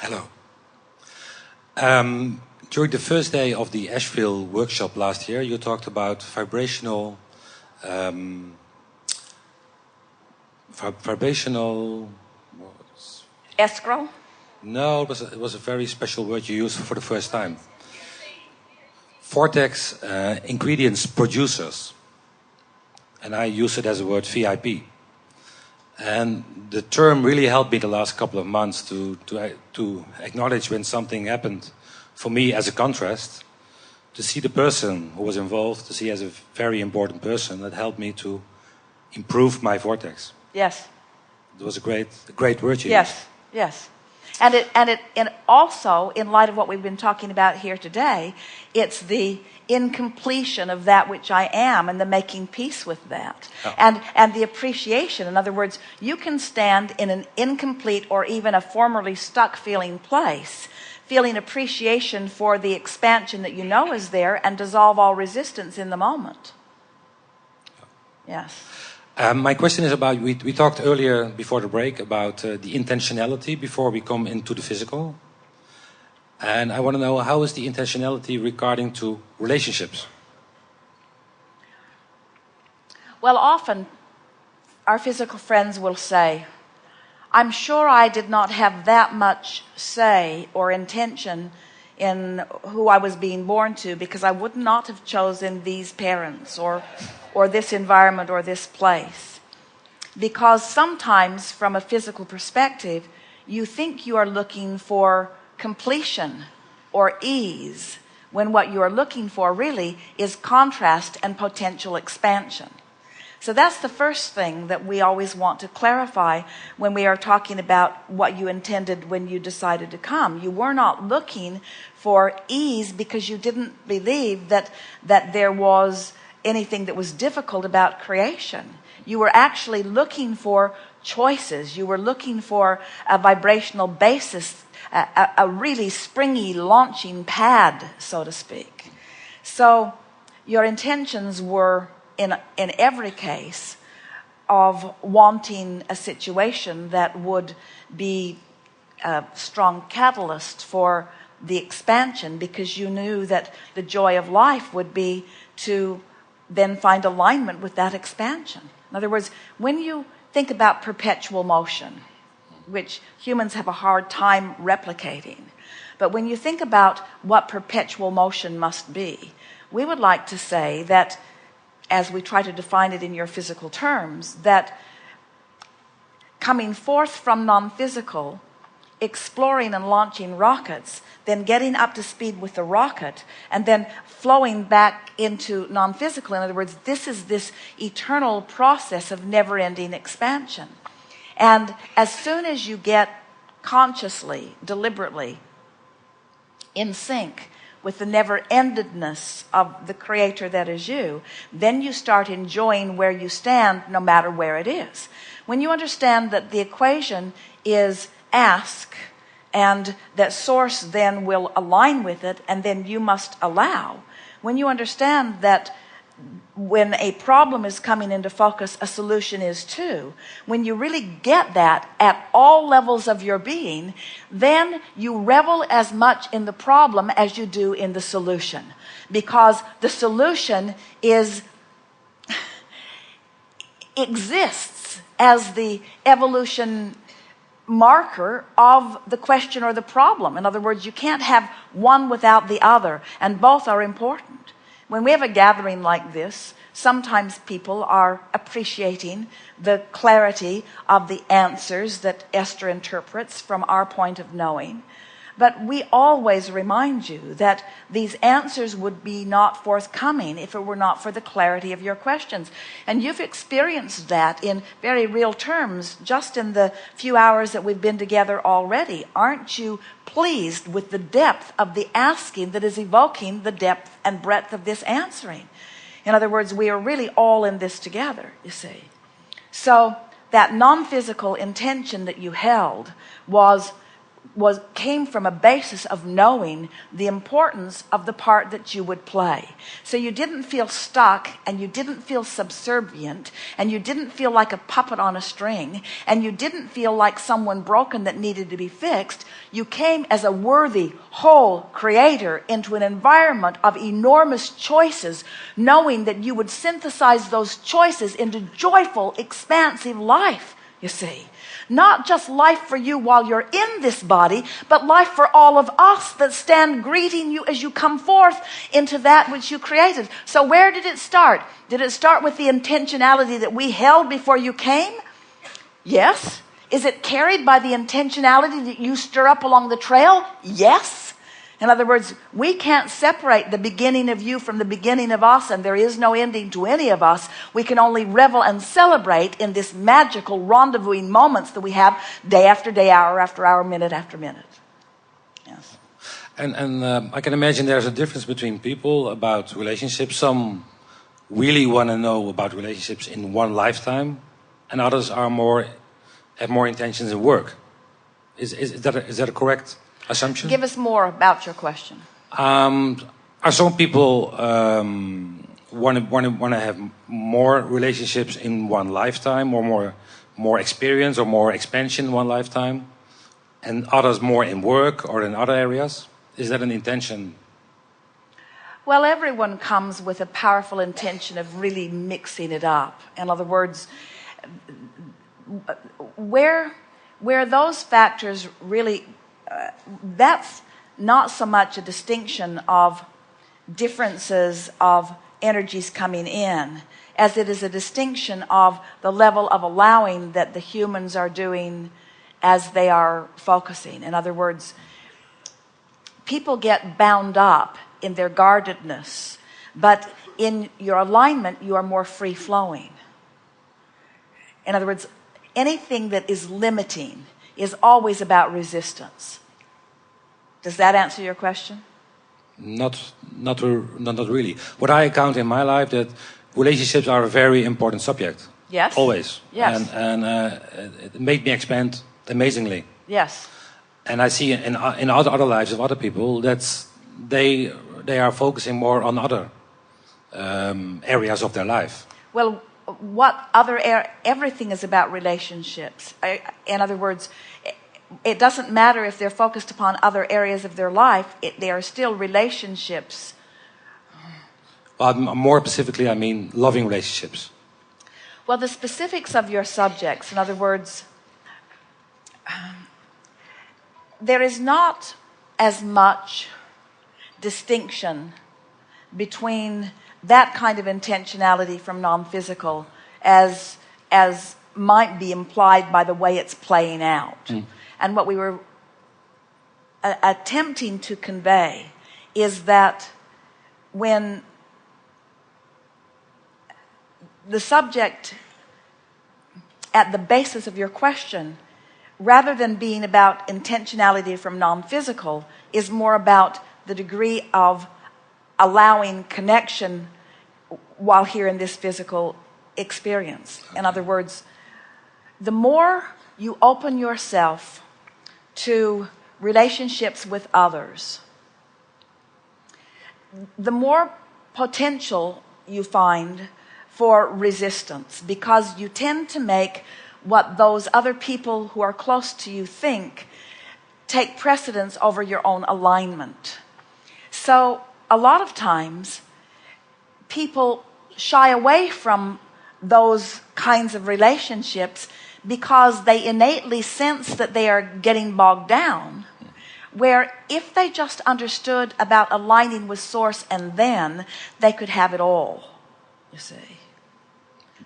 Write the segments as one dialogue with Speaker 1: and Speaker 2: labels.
Speaker 1: Hello. During the first day of the Asheville workshop last year, you talked about vibrational...
Speaker 2: Escrow?
Speaker 1: No, it was a very special word you used for the first time. Vortex ingredients producers. And I use it as a word VIP. And the term really helped me the last couple of months to acknowledge when something happened for me as a contrast, to see the person who was involved, to see as a very important person. That helped me to improve my vortex.
Speaker 2: Yes.
Speaker 1: It was a great word you used.
Speaker 2: Yes, yes. And also, in light of what we've been talking about here today, it's the incompletion of that which I am and the making peace with that.
Speaker 1: Oh.
Speaker 2: And the appreciation. In other words, you can stand in an incomplete or even a formerly stuck feeling place, feeling appreciation for the expansion that you know is there, and dissolve all resistance in the moment. Yes.
Speaker 1: My question is about, we talked earlier before the break about the intentionality before we come into the physical. And I want to know, how is the intentionality regarding to relationships?
Speaker 2: Well, often our physical friends will say, I'm sure I did not have that much say or intention in who I was being born to, because I would not have chosen these parents or this environment or this place. Because sometimes from a physical perspective, you think you are looking for completion or ease, when what you are looking for really is contrast and potential expansion. So that's the first thing that we always want to clarify when we are talking about what you intended when you decided to come. You were not looking for ease because you didn't believe that there was anything that was difficult about creation. You were actually looking for choices. You were looking for a vibrational basis, a really springy launching pad, so to speak. So your intentions were, in every case, of wanting a situation that would be a strong catalyst for the expansion, because you knew that the joy of life would be to then find alignment with that expansion. In other words, when you think about perpetual motion, which humans have a hard time replicating, but when you think about what perpetual motion must be, we would like to say that, as we try to define it in your physical terms, that coming forth from non-physical, exploring and launching rockets, then getting up to speed with the rocket, and then flowing back into non-physical. In other words, this is this eternal process of never-ending expansion. And as soon as you get consciously, deliberately in sync with the never-endedness of the creator that is you, then you start enjoying where you stand, no matter where it is. When you understand that the equation is ask, and that source then will align with it, and then you must allow. When you understand that when a problem is coming into focus, a solution is too. When you really get that at all levels of your being, then you revel as much in the problem as you do in the solution. Because the solution exists as the evolution marker of the question or the problem. In other words, you can't have one without the other, and both are important. When we have a gathering like this, sometimes people are appreciating the clarity of the answers that Esther interprets from our point of knowing. But we always remind you that these answers would be not forthcoming if it were not for the clarity of your questions. And you've experienced that in very real terms just in the few hours that we've been together already. Aren't you pleased with the depth of the asking that is evoking the depth and breadth of this answering? In other words, we are really all in this together, you see. So that non-physical intention that you held was came from a basis of knowing the importance of the part that you would play. So you didn't feel stuck, and you didn't feel subservient, and you didn't feel like a puppet on a string, and you didn't feel like someone broken that needed to be fixed. You came as a worthy, whole creator into an environment of enormous choices, knowing that you would synthesize those choices into joyful, expansive life, you see. Not just life for you while you're in this body, but life for all of us that stand greeting you as you come forth into that which you created. So where did it start? Did it start with the intentionality that we held before you came? Yes. Is it carried by the intentionality that you stir up along the trail? Yes. In other words, we can't separate the beginning of you from the beginning of us, and there is no ending to any of us. We can only revel and celebrate in this magical rendezvousing moments that we have day after day, hour after hour, minute after minute. Yes.
Speaker 1: And I can imagine there's a difference between people about relationships. Some really want to know about relationships in one lifetime, and others are have more intentions in work. Is that a correct assumption?
Speaker 2: Give us more about your question.
Speaker 1: Are some people want to have more relationships in one lifetime, or more experience or more expansion in one lifetime, and others more in work or in other areas? Is that an intention?
Speaker 2: Well, everyone comes with a powerful intention of really mixing it up. In other words, where those factors really that's not so much a distinction of differences of energies coming in as it is a distinction of the level of allowing that the humans are doing as they are focusing. In other words, people get bound up in their guardedness, but in your alignment you are more free-flowing. In other words, anything that is limiting is always about resistance. Does that answer your question?
Speaker 1: Not really. What I account in my life that relationships are a very important subject.
Speaker 2: Yes.
Speaker 1: Always.
Speaker 2: Yes.
Speaker 1: And it made me expand amazingly.
Speaker 2: Yes.
Speaker 1: And I see in other lives of other people that they are focusing more on other areas of their life.
Speaker 2: Well, everything is about relationships. In other words, it doesn't matter if they're focused upon other areas of their life. They are still relationships.
Speaker 1: Well, more specifically, I mean loving relationships.
Speaker 2: Well, the specifics of your subjects, in other words, there is not as much distinction between that kind of intentionality from non-physical as might be implied by the way it's playing out. Mm. And what we were attempting to convey is that when the subject at the basis of your question, rather than being about intentionality from non-physical, is more about the degree of allowing connection while here in this physical experience. In other words, the more you open yourself to relationships with others, the more potential you find for resistance, because you tend to make what those other people who are close to you think take precedence over your own alignment. So a lot of times people shy away from those kinds of relationships because they innately sense that they are getting bogged down, where if they just understood about aligning with Source, and then they could have it all, you see.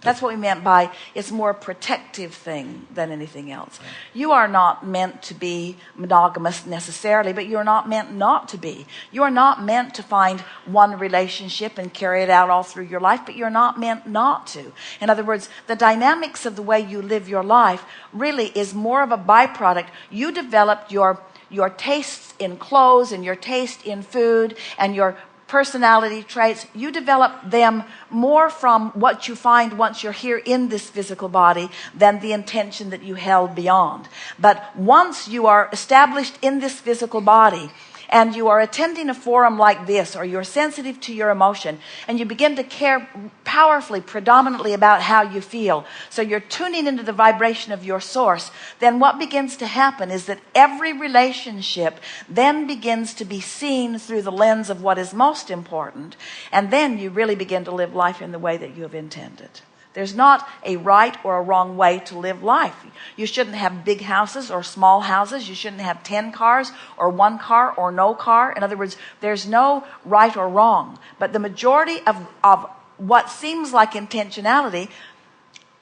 Speaker 2: That's what we meant by it's more a protective thing than anything else. You are not meant to be monogamous necessarily, but you're not meant not to be. You are not meant to find one relationship and carry it out all through your life, but you're not meant not to. In other words, the dynamics of the way you live your life really is more of a byproduct. You developed your tastes in clothes and your taste in food and your personality traits, you develop them more from what you find once you're here in this physical body than the intention that you held beyond. But once you are established in this physical body, and you are attending a forum like this, or you're sensitive to your emotion, and you begin to care powerfully, predominantly about how you feel, so you're tuning into the vibration of your source, then what begins to happen is that every relationship then begins to be seen through the lens of what is most important, and then you really begin to live life in the way that you have intended. There's not a right or a wrong way to live life. You shouldn't have big houses or small houses. You shouldn't have 10 cars or 1 car or no car. In other words, there's no right or wrong. But the majority of what seems like intentionality,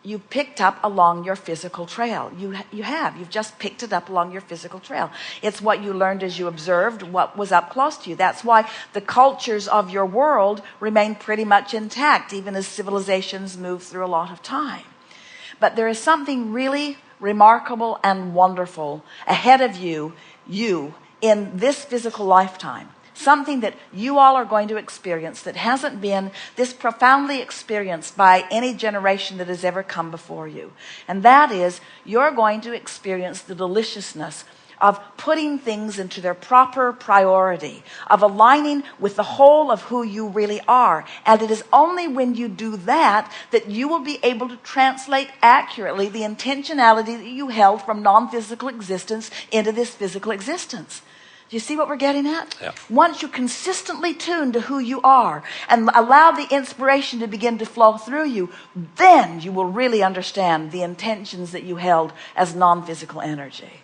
Speaker 2: you picked up along your physical trail. You've just picked it up along your physical trail. It's what you learned as you observed what was up close to you. That's why the cultures of your world remain pretty much intact, even as civilizations move through a lot of time. But there is something really remarkable and wonderful ahead of you in this physical lifetime. Something that you all are going to experience that hasn't been this profoundly experienced by any generation that has ever come before you. And that is, you're going to experience the deliciousness of putting things into their proper priority, of aligning with the whole of who you really are. And it is only when you do that that you will be able to translate accurately the intentionality that you held from non-physical existence into this physical existence. Do you see what we're getting at?
Speaker 1: Yeah.
Speaker 2: Once you consistently tune to who you are and allow the inspiration to begin to flow through you, then you will really understand the intentions that you held as non-physical energy.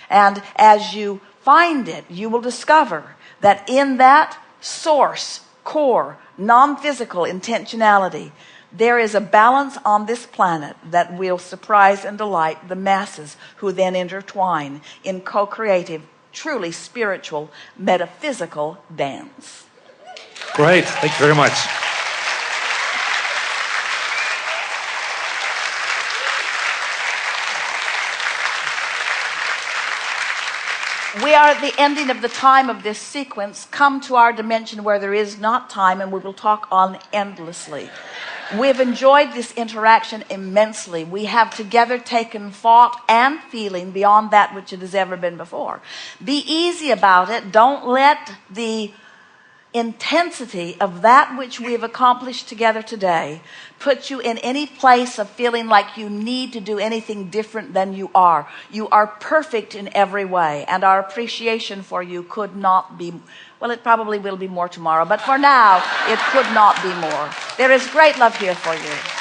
Speaker 2: And as you find it, you will discover that in that source, core, non-physical intentionality, there is a balance on this planet that will surprise and delight the masses, who then intertwine in co-creative, truly spiritual, metaphysical dance.
Speaker 1: Great. Thank you very much.
Speaker 2: We are at the ending of the time of this sequence, come to our dimension where there is not time, and we will talk on endlessly. We've enjoyed this interaction immensely. We have together taken thought and feeling beyond that which it has ever been before. Be easy about it. Don't let the intensity of that which we have accomplished together today put you in any place of feeling like you need to do anything different than you are. You are perfect in every way, and our appreciation for you could not be, well, it probably will be more tomorrow, but for now, it could not be more. There is great love here for you.